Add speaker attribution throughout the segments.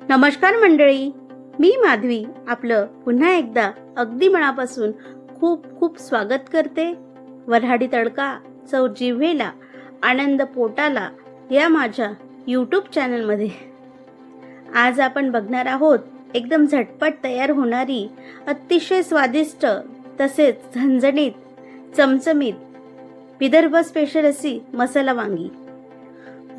Speaker 1: नमस्कार मंडळी, मी माधवी आपलं पुन्हा एकदा अगदी मनापासून खूप खूप स्वागत करते. वऱ्हाडी तडका, चव जिव्हेला, आनंद पोटाला या माझ्या यूट्यूब चॅनलमध्ये. आज आपण बघणार आहोत एकदम झटपट तयार होणारी अतिशय स्वादिष्ट तसेच झणझणीत चमचमीत विदर्भ स्पेशल अशी मसाला वांगी.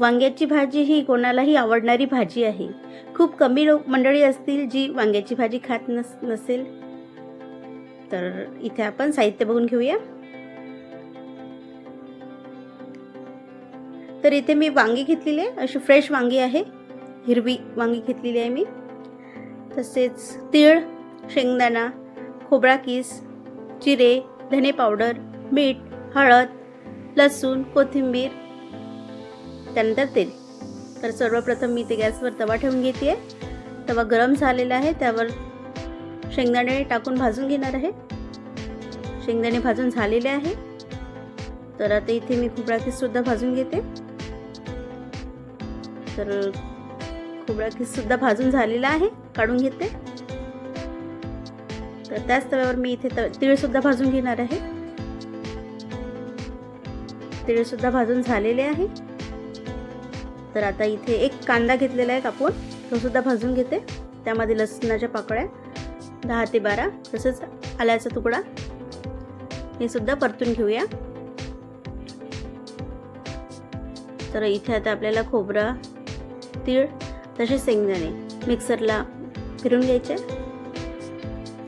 Speaker 1: वांग्याची भाजी ही कोणालाही आवडणारी भाजी आहे. खूप कमी मंडळी असतील जी वांग्याची भाजी खात नसेल. तर इथे आपण साहित्य बघून घेऊया. तर इथे मी वांगी घेतलेली आहे, अशी फ्रेश वांगी आहे, हिरवी वांगी घेतलेली आहे मी. तसेच तीळ, शेंगदाणा, खोबरा किस, जिरे, धने पावडर, मीठ, हळद, लसूण, कोथिंबीर, त्यानंतर तेल. तर सर्वप्रथम मी ते गॅसवर तवा ठेवून घेते. तवा गरम झालेला आहे, त्यावर शेंगदाणे टाकून भाजून घेणार आहे. शेंगदाणे भाजून झालेले आहे. तर आता इथे मी खोबरा किस सुद्धा भाजून घेते. तर खोबरा किस सुद्धा भाजून झालेला आहे, काढून घेते. तर त्याच तव्यावर मी इथे तीळ सुद्धा भाजून घेणार आहे. तीळ सुद्धा भाजून झालेले आहे. तर आता इथे एक कांदा घेतलेला आहे कापून, तो सुद्धा भाजून घेते. त्यामध्ये लसणाच्या पाकळ्या 10 ते 12, तसंच आल्याचा तुकडा हे सुद्धा परतून घेऊया. तर इथे आता आपल्याला खोबरा, तीळ तसेच शेंगदाणे मिक्सरला फिरून घ्यायचे.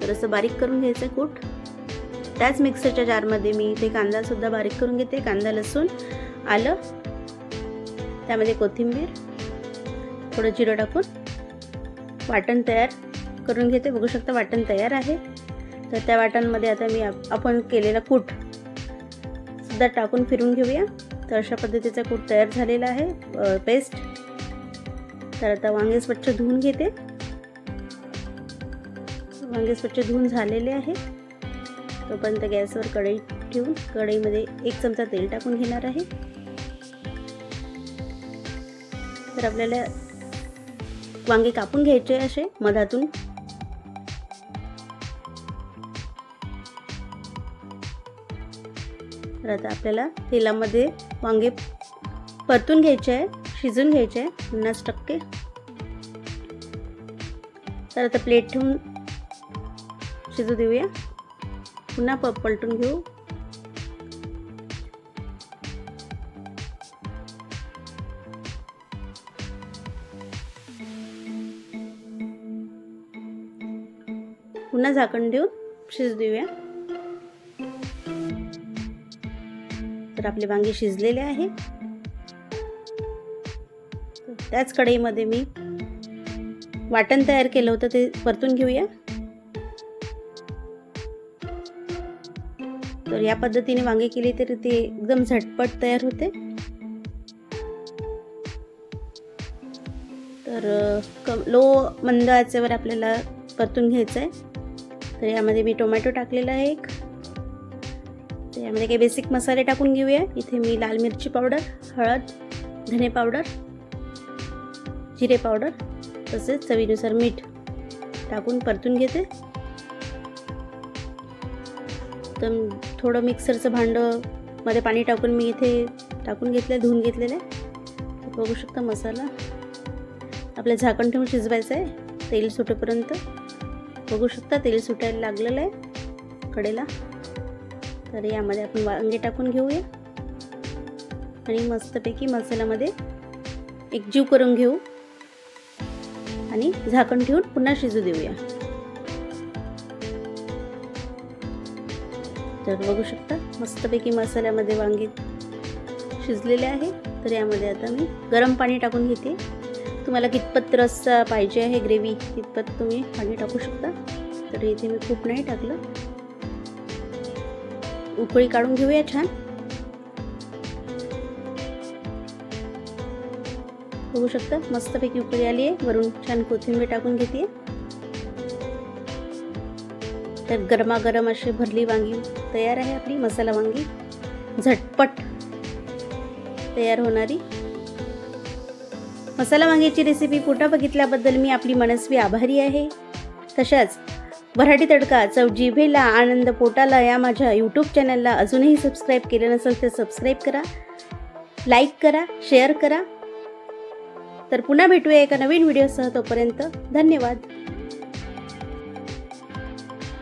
Speaker 1: तर असं बारीक करून घ्यायचं कूट. त्याच मिक्सरच्या जारमध्ये मी इथे कांदा सुद्धा बारीक करून घेते. कांदा, लसूण, आलं, त्यामध्ये कोथिंबीर, थोडं जिरं टाकून वाटण तयार करून घेते. बघू शकता वाटण तयार आहे. तर त्या वाटणमध्ये आता मी आपण केलेला कूट सुद्धा टाकून फिरून घेऊया. तर अशा पद्धतीचा कूट तयार झालेला आहे, पेस्ट. तर आता वांगे स्वच्छ धुवून घेते. वांगे स्वच्छ धुवून झालेले आहे. तोपर्यंत गॅसवर कढई ठेवून कढईमध्ये 1 चमचा तेल टाकून घेणार आहे. तर आपल्याला वांगे कापून घ्यायचे असे मधातून. तर आता आपल्याला तेलामध्ये वांगे परतून घ्यायचे आहे, शिजून घ्यायचे आहे 50%. तर आता प्लेट ठेवून शिजू देऊया. पुन्हा पलटून घेऊ. पुन्हा झाकण देऊन शिजू देऊया. तर आपले वांगे शिजलेले आहे. त्याच कढईमध्ये मी वाटण तयार केलं होतं ते परतून घेऊया. तर या पद्धतीने वांगे केली तर ते एकदम झटपट तयार होते. तर लो मंद आचेवर आपल्याला परतून घ्यायचं आहे. तर यामध्ये मी टोमॅटो टाकलेला आहे एक. तर यामध्ये काही बेसिक मसाले टाकून घेऊया. इथे मी लाल मिरची पावडर, हळद, धने पावडर, जिरे पावडर तसेच चवीनुसार मीठ टाकून परतून घेते. तर थोडं मिक्सरचं भांडं मध्ये पाणी टाकून मी इथे टाकून घेतलं, धुवून घेतलेलं आहे. बघू शकता मसाला आपल्या झाकण ठेवून शिजवायचं आहे तेल सुटेपर्यंत. बघू शकता तेल सुटायला लागलेलं आहे कढईला. तर यामध्ये आपण वांगे टाकून घेऊया आणि मस्तपैकी मसाल्यामध्ये एकजीव करून घेऊ आणि झाकण ठेवून पुन्हा शिजू देऊया. तर बघू शकता मस्तपैकी मसाल्यामध्ये वांगे शिजलेले आहे. तर यामध्ये आता मी गरम पाणी टाकून घेते. तुम्हाला कितपत रस्सा पाहिजे आहे, ग्रेव्ही, तितपत तुम्ही पाणी टाकू शकता. तर इथे मी खूप नाही टाकलं. उकळी काढून घेऊया छान. बघू शकता मस्तपैकी उकळी आली आहे. वरून छान कोथिंबीर टाकून घेते. तर गरमागरम अशी भरली वांगी तयार आहे आपली मसाला वांगी, झटपट तयार होणारी. मसाला वांग्याची रेसिपी पुन्हा बघितल्याबद्दल मी आपली मनस्वी आभारी आहे. तशाच वऱ्हाडी तडका चव जिभेला आनंद पोटाला या माझ्या यूट्यूब चॅनलला अजूनही सबस्क्राईब केलं नसेल तर सबस्क्राईब करा, लाईक करा, शेअर करा. तर पुन्हा भेटूया एका नवीन व्हिडिओसह. तोपर्यंत धन्यवाद.